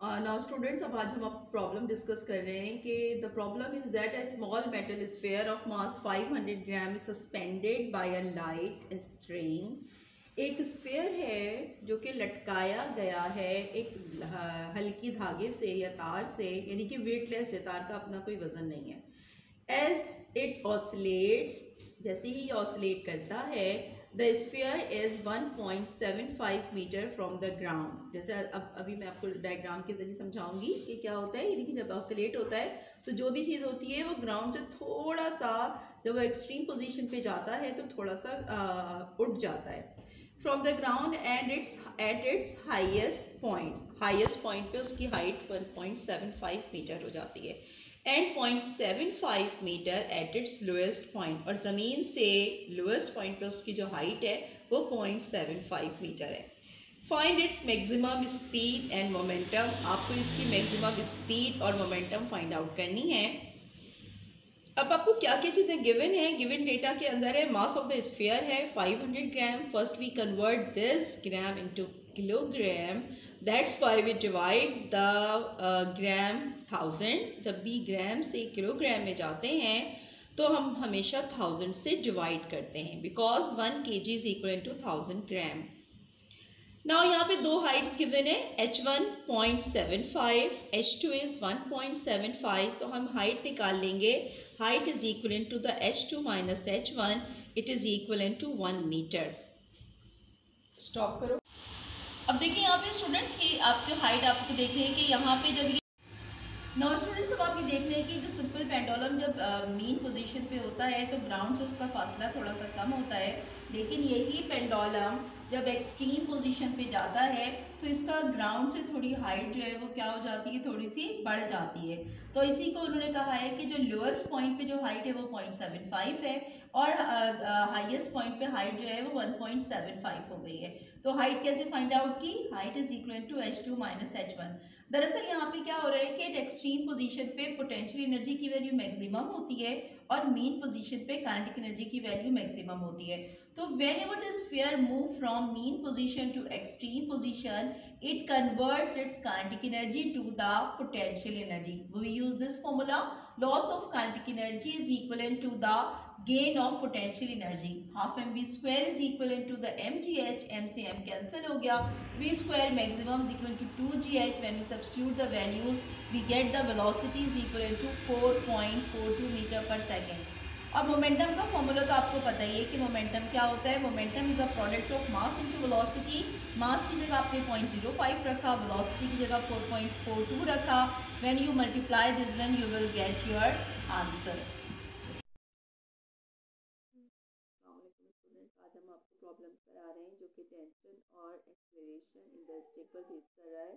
Now students, अब आज हम प्रॉब्लम डिस्कस कर रहे हैं कि the problem is that a small metal sphere of mass 500 gram is suspended bye a light string. एक स्फीयर है जो कि लटकाया गया है एक हल्की धागे से या तार से, यानी कि वेटलेस है, तार का अपना कोई वजन नहीं है। एज इट ऑसिलेट्स, जैसे ही ऑसिलेट करता है, the sphere is 1.75 metre from the ground. जैसे अब अभी मैं आपको डायग्राम के जरिए समझाऊंगी कि क्या होता है। यानी कि जब ऑसिलेट होता है तो जो भी चीज़ होती है वो ग्राउंड से थोड़ा सा, जब वो एक्सट्रीम पोजीशन पे जाता है तो थोड़ा सा उठ जाता है from the ground and it's at its highest point पे उसकी हाइट 1.75 मीटर हो जाती है and 0.75 metre at its lowest point, और ज़मीन से लोएस्ट पॉइंट पे उसकी जो हाइट है वो 0.75 मीटर है। Find its maximum speed and momentum. आपको इसकी मैक्सिमम स्पीड और मोमेंटम फाइंड आउट करनी है। अब आपको क्या क्या चीज़ें गिवन है। गिवन डेटा के अंदर है मास ऑफ द स्फीयर है 500 gram. First we convert this gram into kilogram, that's why we divide the gram 1000। जब भी ग्राम से किलोग्राम में जाते हैं तो हम हमेशा 1000 से डिवाइड करते हैं, because 1 kg is equal to 1000 gram. Now यहाँ पे दो हाइट्स गिवन है, h1 0.75, h2 इज 1.75। तो हम हाइट निकाल लेंगे। Height is equal to the h2 minus h1, it is equal to 1 metre. Stop करो। अब देखिए यहाँ पे स्टूडेंट्स की आपकी हाइट आपको देख रहे हैं कि यहाँ पे जब नौ स्टूडेंट्स, अब आप ये देख रहे हैं कि जो सिंपल पेंडुलम जब मीन पोजीशन पे होता है तो ग्राउंड से उसका फासला थोड़ा सा कम होता है, लेकिन यही पेंडुलम जब एक्सट्रीम पोजीशन पे जाता है तो इसका ग्राउंड से थोड़ी हाइट जो है वो क्या हो जाती है, थोड़ी सी बढ़ जाती है। तो इसी को उन्होंने कहा है कि जो लोएस्ट पॉइंट पे जो हाइट है वो 0.75 है और हाईएस्ट पॉइंट पे हाइट जो है वो 1.75 हो गई है। तो हाइट कैसे फाइंड आउट की? Height is equal to h2 minus h1। दरअसल यहाँ पे क्या हो रहा है कि एक्सट्रीम पोजीशन पे पोटेंशियल एनर्जी की वैल्यू मैक्सिमम होती है और मीन पोजीशन पे काइनेटिक एनर्जी की वैल्यू मैक्सिमम होती है। तो whenever the sphere move from mean position to extreme position, it converts its kinetic energy to the potential energy. We use this formula. Loss of kinetic energy is equivalent to the gain of potential energy. Half mv square is equivalent to the mgh. m से m cancel हो गया. v square maximum is equal to 2gh. When we substitute the values, we get the velocity is equivalent to 4.42 meter per second. अब momentum का formula तो आपको पता ही है कि मोमेंटम क्या होता है। Momentum is a product of mass into velocity. Mass की जगह आपने 0.05 रखा, वेलोसिटी की जगह 4.42 रखा। When you multiply this one you will get your answer. Students, आज हम आपको प्रॉब्लम्स करा रहे हैं जो कि टेंशन और एक्सेलरेशन इन द स्टेप पर बेस कर रहा है।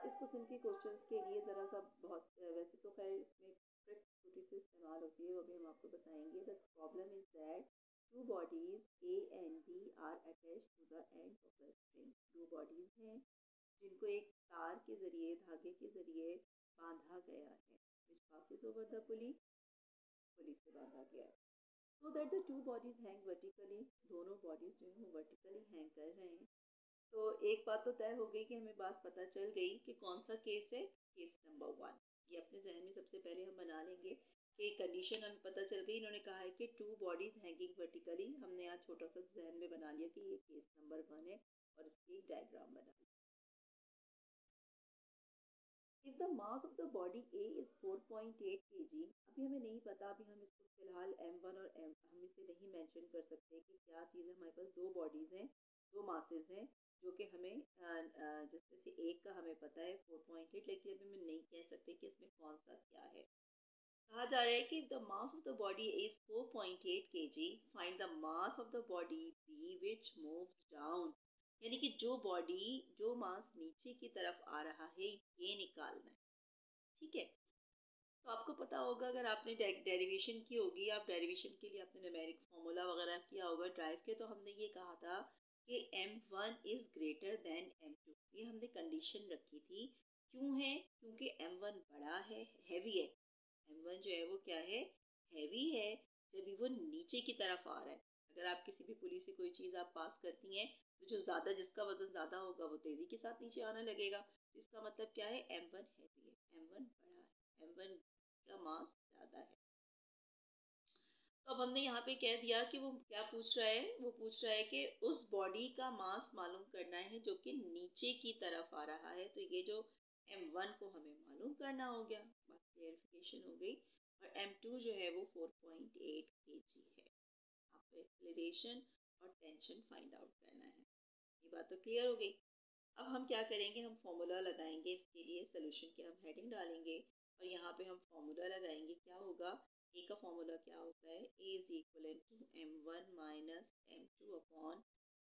इस किस्म के क्वेश्चंस के लिए ज़रा सा बहुत वैसे तो खैर इसमें ट्रिक छोटी सी इस्तेमाल होती है, वो भी हम आपको बताएंगे। The problem is that two bodies A and B are attach to the end of the string. दो बॉडीज हैं जिनको एक तार के जरिए, धागे के जरिए बांधा गया है, which passes over the pulley, pulley से बांधा गया है। So that the two bodies hang vertically, दोनों बॉडीज जो है वो वर्टिकली हैंग कर रहे हैं। तो एक बात तो तय हो गई कि हमें बात पता चल गई कि कौन सा केस है, केस नंबर 1। ये अपने जहन में सबसे पहले हम बना लेंगे कि कंडीशन हमें पता चल गई। इन्होंने कहा है कि टू बॉडीज हैंगिंग वर्टिकली। हमने आज छोटा सा जहन में बना लिया कि ये केस नंबर 1 है और इसकी एक डायग्राम बना लिया। If the mass of the body A is 4.8 kg, अभी हमें नहीं पता, अभी हम इसको फिलहाल m1 और m, हम इसे नहीं मेंशन कर सकते कि क्या चीज़ है। हमारे पास दो बॉडीज हैं, दो मासेस हैं जो कि हमें जिसमें से एक का हमें पता है 4.8, लेकिन अभी हम नहीं कह सकते कि इसमें कौन सा क्या है। कहा जा रहा है कि the mass of the body is 4.8 kg, find the mass of the body B which moves down. यानी कि जो बॉडी, जो मास नीचे की तरफ आ रहा है, ये निकालना है। ठीक है, तो आपको पता होगा, अगर आपने डेरिवेशन की होगी, आप डेरिवेशन के लिए आपने न्यूमेरिक फॉर्मूला वगैरह किया होगा ड्राइव के, तो हमने ये कहा था कि m1 is greater than m2। ये हमने कंडीशन रखी थी। क्यों है? क्योंकि m1 बड़ा है, हैवी है। m1 जो है वो क्या है, हैवी है, जब भी वो नीचे की तरफ आ रहा है। अगर आप किसी भी पुली से कोई चीज़ आप पास करती हैं तो जो ज़्यादा, जिसका वजन ज़्यादा होगा वो तेज़ी के साथ नीचे आने लगेगा। इसका मतलब क्या है, m1 हैवी है, m1 बड़ा है, m1 का मास ज़्यादा है। तो अब हमने यहाँ पे कह दिया कि वो क्या पूछ रहा है, वो पूछ रहा है कि उस बॉडी का मास मालूम करना है जो कि नीचे की तरफ आ रहा है। तो ये जो m1 को हमें मालूम करना हो गया, बात क्लियरिफिकेशन हो गई। और m2 जो है वो 4.8 kg है। आपको एक्सेलरेशन और टेंशन फाइंड आउट करना है। ये बात तो क्लियर हो गई। अब हम क्या करेंगे, हम फॉर्मूला लगाएंगे इसके लिए। सोल्यूशन की हम हेडिंग डालेंगे और यहाँ पे हम फॉर्मूला लगाएंगे। क्या होगा, ए का फॉर्मूला क्या होता है, a is equal to m1 minus m2 upon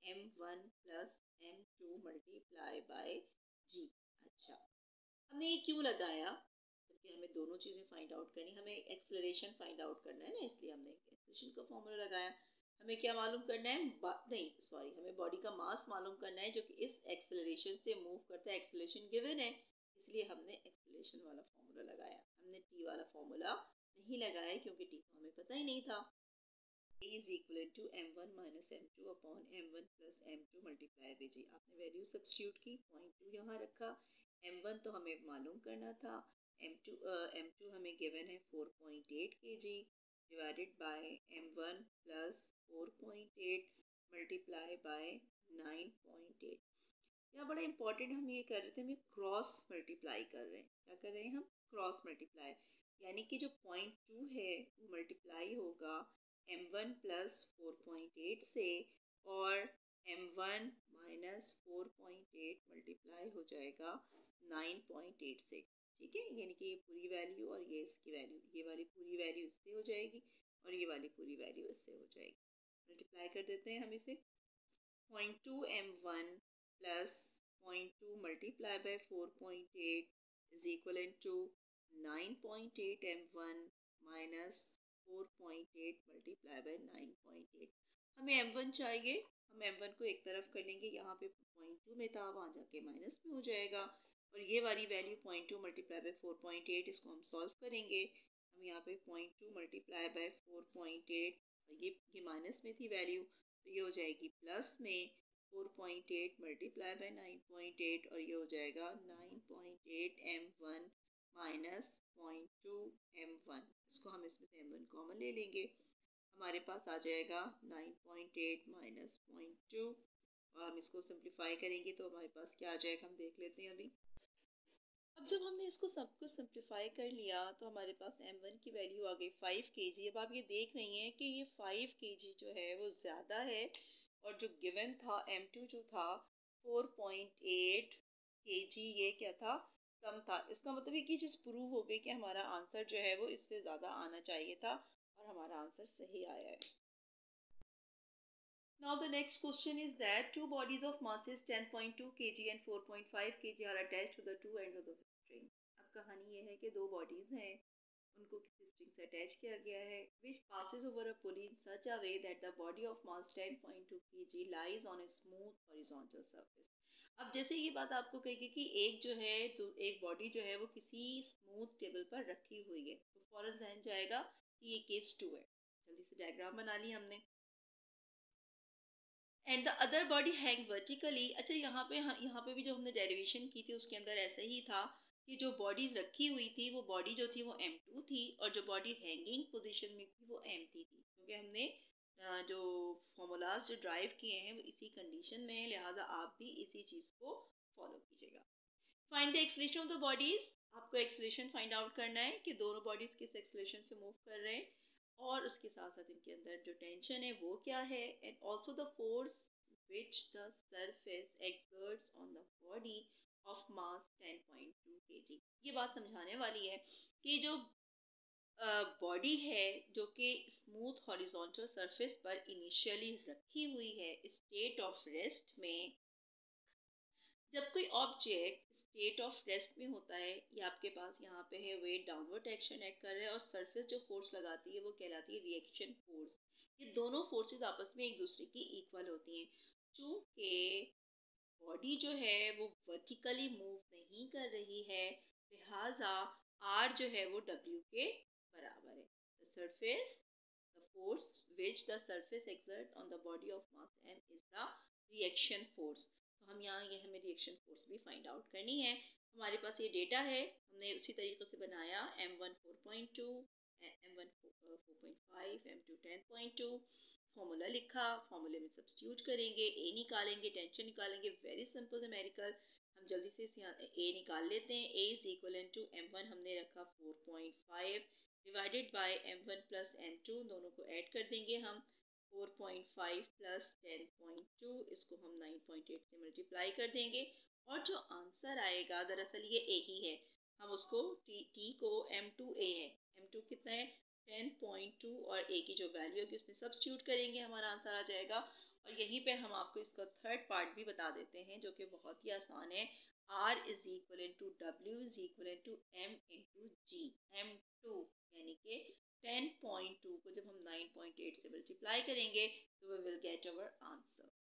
m1 plus m2 multiply by g. अच्छा, हमने ये क्यों लगाया, क्योंकि हमें दोनों चीज़ें फाइंड आउट करनी, हमें एक्सेलरेशन फाइंड आउट करना है ना, इसलिए हमने एक्सेलरेशन का फॉर्मूला लगाया। हमें क्या मालूम करना है, नहीं सॉरी, हमें बॉडी का मास मालूम करना है जो कि इस एक्सेलरेशन से मूव करता है। एक्सेलरेशन गिवन है, इसलिए हमने एक्सेलरेशन वाला फॉर्मूला लगाया। हमने टी वाला फॉर्मूला नहीं लगाया क्योंकि टी को हमें पता ही नहीं था। A is equal to m1 minus m2 upon m1 plus m2 multiply by g. आपने वैल्यू सब्स्टिट्यूट की, पॉइंट 2 यहाँ रखा। m1 तो हमें मालूम करना था, m2 हमें गिवन है 4.8 kg divided by m1 plus 4.8 multiply by 9.8। यहाँ बड़ा इंपॉर्टेंट हम ये कर रहे थे, हम ये क्रॉस मल्टीप्लाई कर रहे हैं। क्या कर रहे हैं हम, क्रॉस मल्टीप्लाई, यानी कि जो पॉइंट 2 है वो मल्टीप्लाई होगा m1 प्लस 4.8 से और m1 माइनस 4.8 मल्टीप्लाई हो जाएगा 9.8 से। ठीक है, यानी कि ये पूरी वैल्यू और ये इसकी वैल्यू, ये वाली पूरी वैल्यू इससे हो जाएगी और ये वाली पूरी वैल्यू इससे हो जाएगी। मल्टीप्लाई कर देते हैं हम इसे। 0.2 m1 plus 0.2 multiply by 4.8 is equal to 9.8 m1 minus 4.8 multiply by 9.8। हमें m1 चाहिए, हम m1 को एक तरफ कर लेंगे, यहाँ पे 0.2 में था, वहाँ जाके माइनस में हो जाएगा। और ये वाली वैल्यू 0.2 मल्टीप्लाई बाय 4.8, इसको हम सॉल्व करेंगे। हम यहाँ पे 0.2 मल्टीप्लाई बाय 4.8, ये माइनस में थी वैल्यू, तो ये हो जाएगी प्लस में 4.8 मल्टीप्लाई बाय 9.8 और ये हो जाएगा 9.8 m1 माइनस 0.2 m1। इसको हम इसमें से m1 कॉमन ले लेंगे, हमारे पास आ जाएगा 9.8 माइनस 0.2 और हम इसको सिंप्लीफाई करेंगे तो हमारे पास क्या आ जाएगा, हम देख लेते हैं अभी। अब जब हमने इसको सब कुछ सिंप्लीफाई कर लिया तो हमारे पास m1 की वैल्यू आ गई 5 kg। अब आप ये देख रही हैं कि ये 5 kg जो है वो ज़्यादा है और जो गिवन था m2 जो था 4.8 kg, ये क्या था, कम था। इसका मतलब ये कि चीज़ प्रूव हो गई कि हमारा आंसर जो है वो इससे ज़्यादा आना चाहिए था और हमारा आंसर सही आया है। Now the next question is that two bodies of masses 10.2 kg and 4.5 kg are attached to the two ends of the string. अब कहानी ये है कि दो बॉडीज हैं, उनको किसी स्ट्रिंग से अटैच किया गया है, which passes over a pulley in such a way that the body of mass 10.2 kg lies on a smooth horizontal surface. अब जैसे ये बात आपको कहेगी कि एक जो है, तो एक बॉडी जो है वो किसी स्मूथ टेबल पर रखी हुई है, तो फौरन ध्यान जाएगा कि ये केस 2 है। जल्दी से डायग्राम बना ली हमने। And the other body hang vertically. अच्छा, यहाँ पे भी जो हमने डेरिवेशन की थी उसके अंदर ऐसा ही था कि जो बॉडीज रखी हुई थी वो बॉडी जो थी वो m2 थी और जो बॉडी हैंगिंग पोजीशन में थी वो m3 थी, क्योंकि हमने जो फॉर्मूलाज जो ड्राइव किए हैं वो इसी कंडीशन में है, लिहाजा आप भी इसी चीज़ को फॉलो कीजिएगा। Find the acceleration of the bodies. आपको एक्सेलरेशन फाइंड आउट करना है कि दोनों बॉडीज किस एक्सेलरेशन से मूव कर रहे हैं और उसके साथ साथ इनके अंदर जो टेंशन है वो क्या है, and also the force which the surface exerts on the body of mass 10.2 kg। ये बात समझाने वाली है कि जो बॉडी है जो कि स्मूथ हॉरिजॉन्टल सरफेस पर इनिशियली रखी हुई है स्टेट ऑफ रेस्ट में, जब कोई ऑब्जेक्ट स्टेट ऑफ रेस्ट में होता है, ये आपके पास यहाँ पे है वेट डाउनवर्ड एक्शन एक्ट कर रहा है और सरफेस जो फोर्स लगाती है वो कहलाती है रिएक्शन फोर्स। ये दोनों फोर्सेस आपस में एक दूसरे की इक्वल होती हैं। चूँकि बॉडी जो है वो वर्टिकली मूव नहीं कर रही है, लिहाजा आर जो है वो डब्ल्यू के बराबर है। The surface, the force which the surface exert on the body of mass m is the reaction force। तो हम यहाँ ये हमें रिएक्शन फोर्स भी फाइंड आउट करनी है। हमारे पास ये डेटा है, हमने उसी तरीके से बनाया m1 4.2, m1 4.5, m2 10.2, फॉर्मूला लिखा, फॉर्मूले में सब्स्टिट्यूट करेंगे, ए निकालेंगे, टेंशन निकालेंगे, वेरी सिंपल न्यूमेरिकल। हम जल्दी से ए निकाल लेते हैं। ए इज इक्वल टू m1 हमने रखा 4.5 divided by m1 plus m2, दोनों को ऐड कर देंगे हम। 4.5 प्लस 10.2, इसको हम 9.8 से मल्टीप्लाई कर देंगे और जो आंसर आएगा दरअसल ये ए ही है। हम उसको टी को m2a है, m2 कितना है 10.2, और ए की जो वैल्यू होगी उसमें सब्स्टिट्यूट करेंगे, हमारा आंसर आ जाएगा। और यहीं पे हम आपको इसका थर्ड पार्ट भी बता देते हैं जो कि बहुत ही आसान है। R is equal to W is equal to M into g. M2 यानी कि 10.2 को जब हम 9.8 से मल्टीप्लाई करेंगे तो we will get our answer.